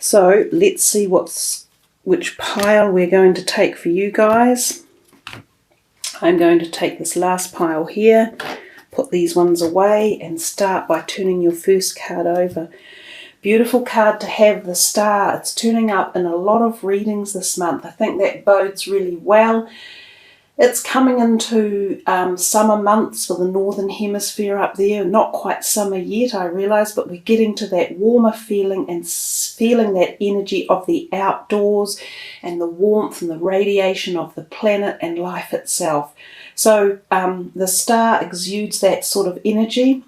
So let's see which pile we're going to take for you guys. I'm going to take this last pile here, put these ones away, and start by turning your first card over. Beautiful card to have, the Star. It's turning up in a lot of readings this month. I think that bodes really well. It's coming into summer months for the Northern Hemisphere up there. Not quite summer yet, I realise, but we're getting to that warmer feeling and feeling that energy of the outdoors and the warmth and the radiation of the planet and life itself. So the Star exudes that sort of energy.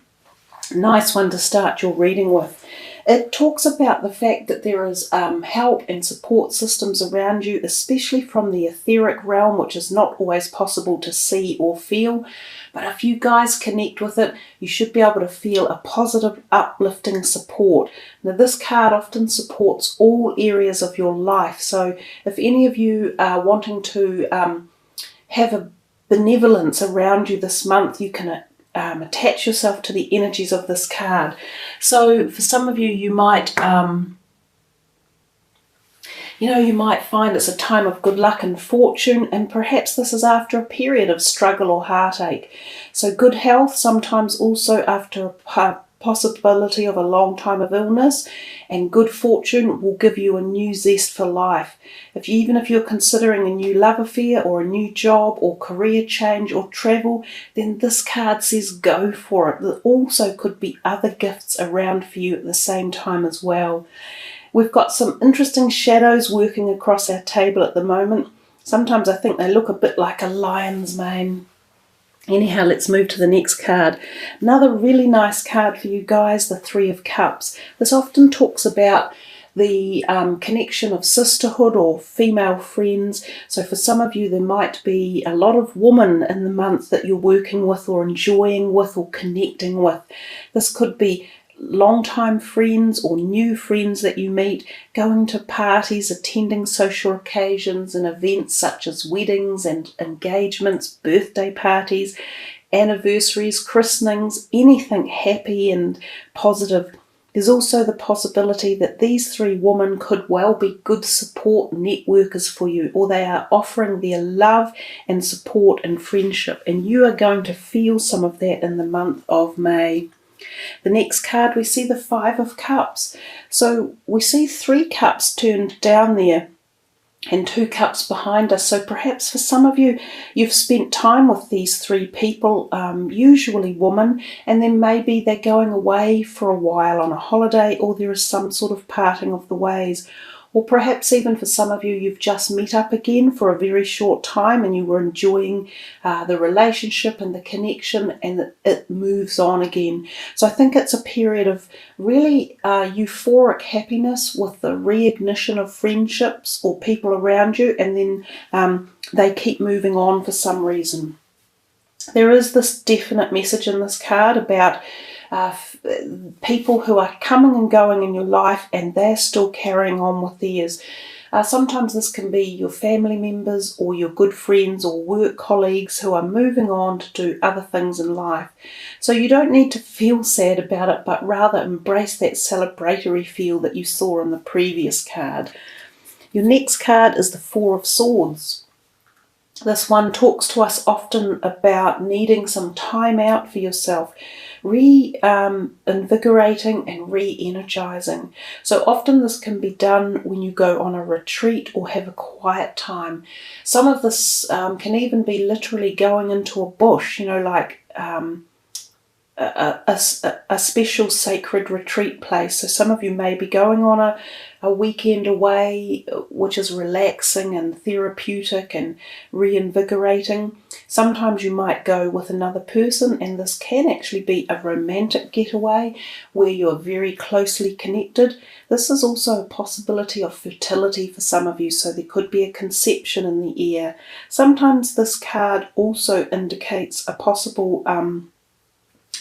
Nice one to start your reading with. It talks about the fact that there is help and support systems around you, especially from the etheric realm, which is not always possible to see or feel. But if you guys connect with it, you should be able to feel a positive, uplifting support. Now, this card often supports all areas of your life. So if any of you are wanting to have a benevolence around you this month, you can attach yourself to the energies of this card. So for some of you, you might you might find it's a time of good luck and fortune, and perhaps this is after a period of struggle or heartache. So good health, sometimes also after a possibility of a long time of illness, and good fortune will give you a new zest for life. Even if you're considering a new love affair or a new job or career change or travel, then this card says go for it. There also could be other gifts around for you at the same time as well. We've got some interesting shadows working across our table at the moment. Sometimes I think they look a bit like a lion's mane. Anyhow, let's move to the next card. Another really nice card for you guys, the Three of Cups. This often talks about the connection of sisterhood or female friends. So for some of you, there might be a lot of women in the month that you're working with or enjoying with or connecting with. This could be long-time friends or new friends that you meet, going to parties, attending social occasions and events such as weddings and engagements, birthday parties, anniversaries, christenings, anything happy and positive. There's also the possibility that these three women could well be good support networkers for you, or they are offering their love and support and friendship, and you are going to feel some of that in the month of May. The next card, we see the Five of Cups. So we see 3 cups turned down there and 2 cups behind us. So perhaps for some of you, you've spent time with these 3 people, usually women, and then maybe they're going away for a while on a holiday, or there is some sort of parting of the ways. Or perhaps even for some of you, you've just met up again for a very short time and you were enjoying the relationship and the connection, and it moves on again. So I think it's a period of really euphoric happiness with the reignition of friendships or people around you, and then they keep moving on for some reason. There is this definite message in this card about people who are coming and going in your life and they're still carrying on with theirs. Sometimes this can be your family members or your good friends or work colleagues who are moving on to do other things in life. So you don't need to feel sad about it, but rather embrace that celebratory feel that you saw in the previous card. Your next card is the Four of Swords. This one talks to us often about needing some time out for yourself, invigorating and re-energizing. So often this can be done when you go on a retreat or have a quiet time. Some of this can even be literally going into a bush, like a special sacred retreat place. So some of you may be going on a weekend away, which is relaxing and therapeutic and reinvigorating. Sometimes you might go with another person, and this can actually be a romantic getaway where you're very closely connected. This is also a possibility of fertility for some of you, so there could be a conception in the air. Sometimes this card also indicates a possible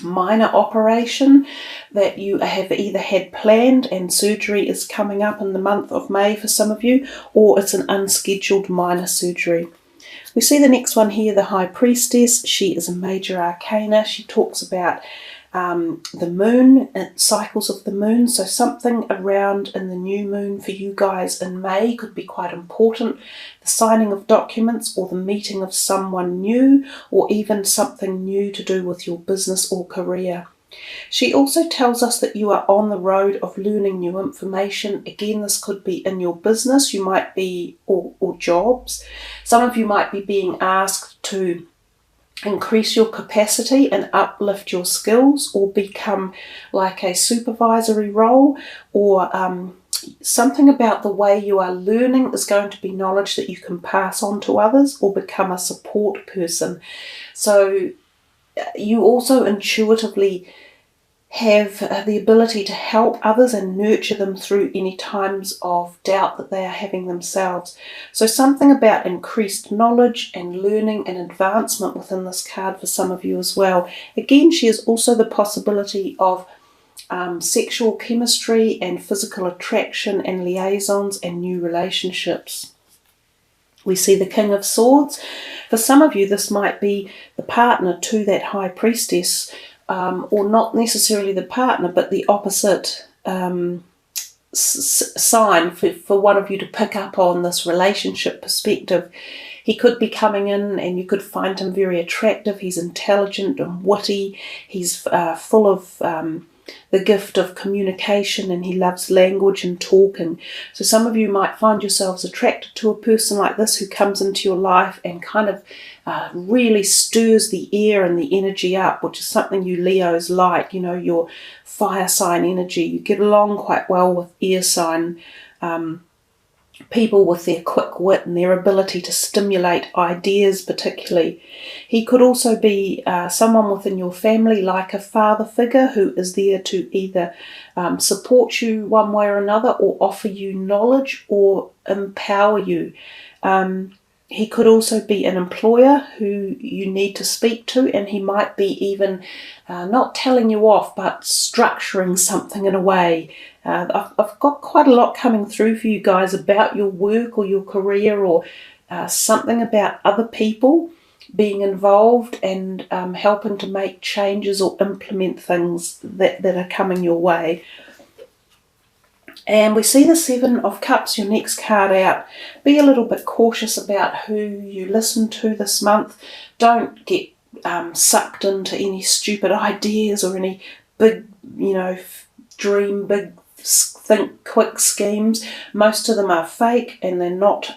minor operation that you have either had planned and surgery is coming up in the month of May for some of you, or it's an unscheduled minor surgery. We see the next one here, the High Priestess. She is a major arcana. She talks about the moon, cycles of the moon. So something around in the new moon for you guys in May could be quite important. The signing of documents or the meeting of someone new, or even something new to do with your business or career. She also tells us that you are on the road of learning new information. Again, this could be in your business, you might be, or jobs. Some of you might be being asked to increase your capacity and uplift your skills, or become like a supervisory role, or something about the way you are learning is going to be knowledge that you can pass on to others, or become a support person. So you also intuitively have the ability to help others and nurture them through any times of doubt that they are having themselves. So something about increased knowledge and learning and advancement within this card for some of you as well. Again, she has also the possibility of sexual chemistry and physical attraction and liaisons and new relationships. We see the King of Swords. For some of you, this might be the partner to that High Priestess, or not necessarily the partner, but the opposite sign for one of you to pick up on this relationship perspective. He could be coming in and you could find him very attractive. He's intelligent and witty. He's full of the gift of communication, and he loves language and talking. So some of you might find yourselves attracted to a person like this who comes into your life and kind of really stirs the air and the energy up, which is something you Leos like, you know, your fire sign energy. You get along quite well with air sign people with their quick wit and their ability to stimulate ideas particularly. He could also be someone within your family, like a father figure, who is there to either support you one way or another, or offer you knowledge or empower you. He could also be an employer who you need to speak to, and he might be even not telling you off, but structuring something in a way. I've got quite a lot coming through for you guys about your work or your career, or something about other people being involved and helping to make changes or implement things that are coming your way. And we see the Seven of Cups, your next card out. Be a little bit cautious about who you listen to this month. Don't get sucked into any stupid ideas or any big, dream big, think quick schemes. Most of them are fake and they're not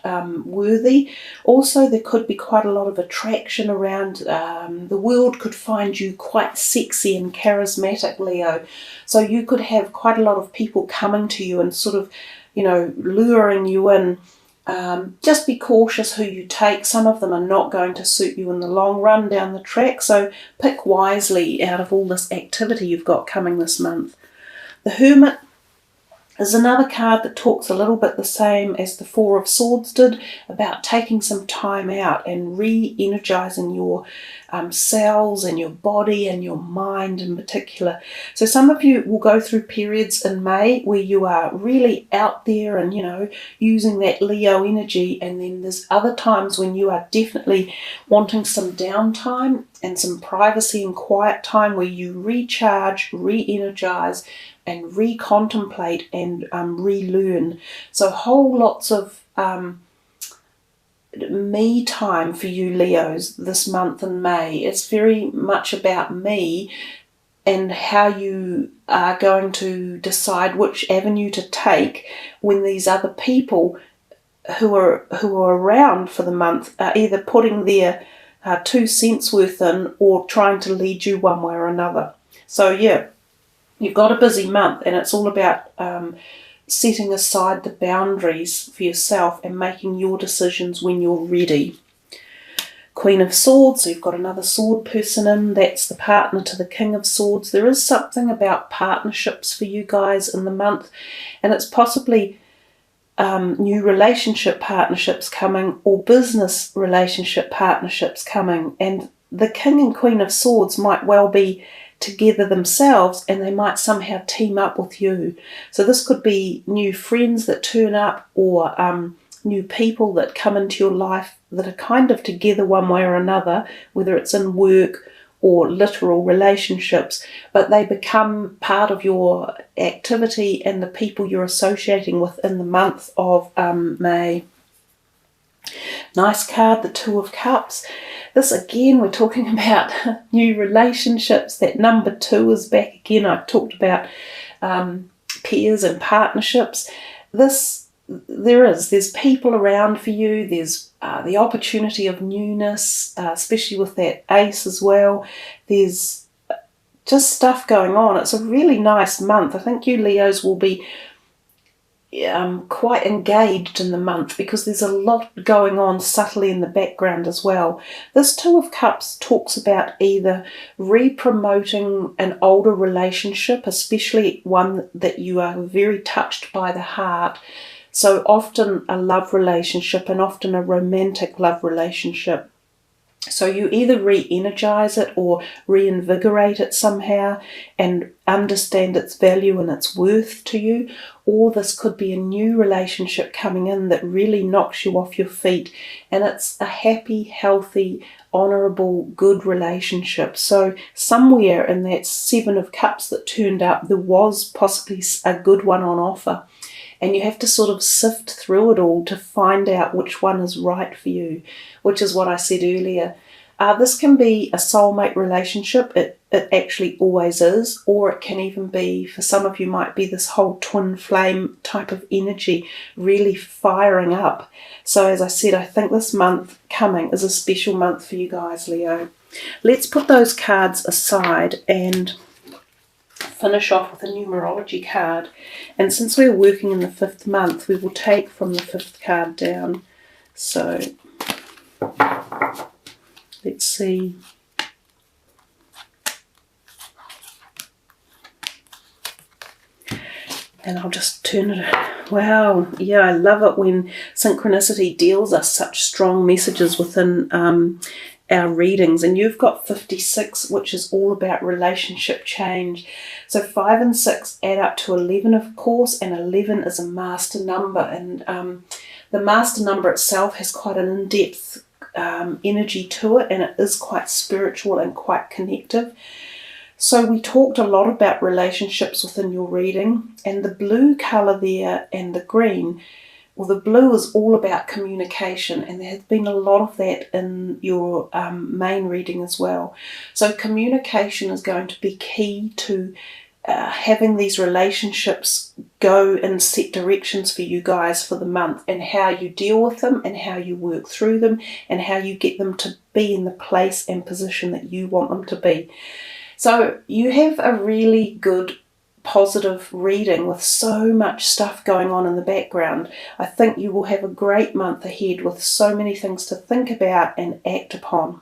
worthy. Also, there could be quite a lot of attraction around. The world could find you quite sexy and charismatic, Leo. So you could have quite a lot of people coming to you and sort of, luring you in. Just be cautious who you take. Some of them are not going to suit you in the long run down the track. So pick wisely out of all this activity you've got coming this month. The Hermit is another card that talks a little bit the same as the Four of Swords did, about taking some time out and re-energizing your cells and your body and your mind in particular. So some of you will go through periods in May where you are really out there and, using that Leo energy, and then there's other times when you are definitely wanting some downtime and some privacy and quiet time where you recharge, re-energize, and re-contemplate and relearn. So whole lots of me time for you Leos this month in May. It's very much about me and how you are going to decide which avenue to take when these other people who are around for the month are either putting their 2 cents worth in or trying to lead you one way or another. So yeah, you've got a busy month, and it's all about setting aside the boundaries for yourself and making your decisions when you're ready. Queen of Swords, so you've got another sword person in. That's the partner to the King of Swords. There is something about partnerships for you guys in the month, and it's possibly new relationship partnerships coming, or business relationship partnerships coming. And the King and Queen of Swords might well be together themselves, and they might somehow team up with you. So this could be new friends that turn up, or new people that come into your life that are kind of together one way or another, whether it's in work or literal relationships, but they become part of your activity and the people you're associating with in the month of May. Nice card, the Two of Cups. This again, we're talking about new relationships. That number 2 is back again. I've talked about pairs and partnerships. There's people around for you. There's the opportunity of newness, especially with that Ace as well. There's just stuff going on. It's a really nice month. I think you Leos will be quite engaged in the month because there's a lot going on subtly in the background as well. This Two of Cups talks about either re-promoting an older relationship, especially one that you are very touched by the heart. So often a love relationship, and often a romantic love relationship. So you either re-energize it or reinvigorate it somehow and understand its value and its worth to you. Or this could be a new relationship coming in that really knocks you off your feet, and it's a happy, healthy, honourable, good relationship. So somewhere in that Seven of Cups that turned up, there was possibly a good one on offer. And you have to sort of sift through it all to find out which one is right for you, which is what I said earlier. This can be a soulmate relationship. It actually always is. Or it can even be, for some of you, might be this whole twin flame type of energy really firing up. So as I said, I think this month coming is a special month for you guys, Leo. Let's put those cards aside and finish off with a numerology card. And since we're working in the 5th month, we will take from the 5th card down. So let's see. And I'll just turn it. Wow, yeah, I love it when synchronicity deals us such strong messages within our readings. And you've got 56, which is all about relationship change. So 5 and 6 add up to 11, of course, and 11 is a master number. And the master number itself has quite an in-depth energy to it, and it is quite spiritual and quite connective. So we talked a lot about relationships within your reading, and the blue colour there and the green, well, the blue is all about communication, and there has been a lot of that in your main reading as well. So communication is going to be key to having these relationships go in set directions for you guys for the month, and how you deal with them and how you work through them and how you get them to be in the place and position that you want them to be. So you have a really good positive reading with so much stuff going on in the background. I think you will have a great month ahead with so many things to think about and act upon.